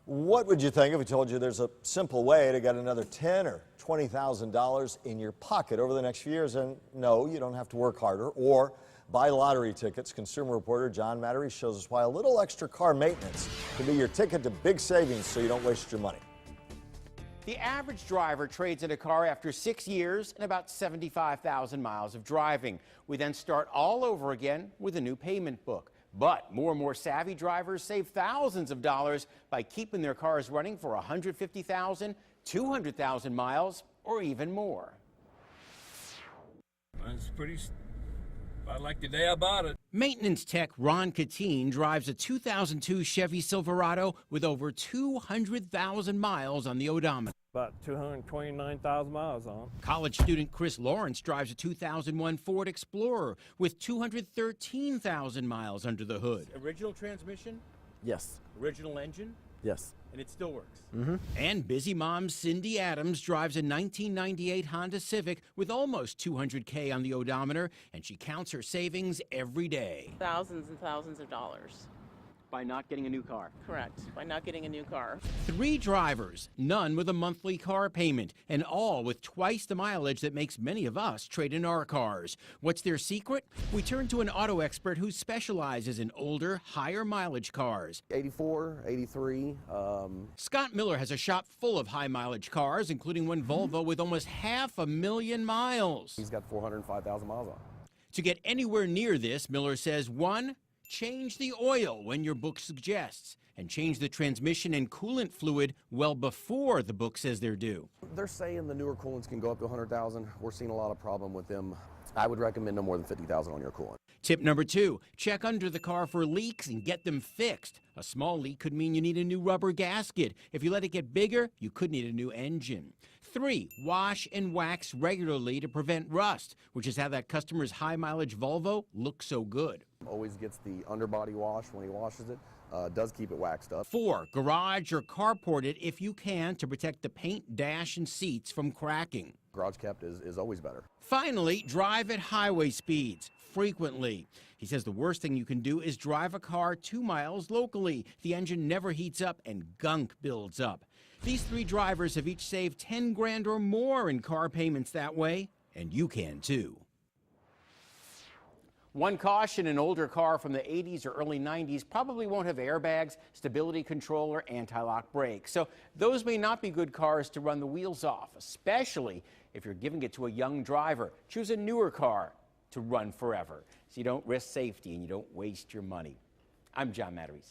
What would you think if we told you there's a simple way to get another $10,000 or $20,000 in your pocket over the next few years? And no, you don't have to work harder or buy lottery tickets. Consumer reporter John Mattery shows us why a little extra car maintenance can be your ticket to big savings so you don't waste your money. The average driver trades in a car after 6 years and about 75,000 miles of driving. We then start all over again with a new payment book. But more and more savvy drivers save thousands of dollars by keeping their cars running for 150,000, 200,000 miles, or even more. I like the day I bought it. Maintenance tech Ron Catine drives a 2002 Chevy Silverado with over 200,000 miles on the odometer. About 229,000 miles on it. College student Chris Lawrence drives a 2001 Ford Explorer with 213,000 miles under the hood. Original transmission? Yes. Original engine? Yes. And it still works. And busy mom Cindy Adams drives a 1998 Honda Civic with almost 200K on the odometer, and she counts her savings every day. Thousands and thousands of dollars. By not getting a new car. Correct. By not getting a new car. 3 drivers, none with a monthly car payment, and all with twice the mileage that makes many of us trade in our cars. What's their secret? We turn to an auto expert who specializes in older, higher mileage cars. 84, 83. Scott Miller has a shop full of high mileage cars, including one Volvo with almost 500,000 miles. He's got 405,000 miles on it. To get anywhere near this, Miller says, 1, change the oil when your book suggests, and change the transmission and coolant fluid well before the book says they're due. They're saying the newer coolants can go up to 100,000. We're seeing a lot of problem with them. I would recommend no more than 50,000 on your coolant. Tip number 2, check under the car for leaks and get them fixed. A small leak could mean you need a new rubber gasket. If you let it get bigger, you could need a new engine. 3, wash and wax regularly to prevent rust, which is how that customer's high mileage Volvo looks so good. Always gets the underbody wash when he washes it. Does keep it waxed up. 4, garage or carport it if you can to protect the paint, dash, and seats from cracking. Garage kept is always better. Finally, drive at highway speeds frequently. He says the worst thing you can do is drive a car 2 miles locally. The engine never heats up and gunk builds up. These 3 drivers have each saved 10 grand or more in car payments that way, and you can too. One caution, an older car from the 80s or early 90s probably won't have airbags, stability control, or anti-lock brakes. So those may not be good cars to run the wheels off, especially if you're giving it to a young driver. Choose a newer car to run forever so you don't risk safety and you don't waste your money. I'm John Mattery.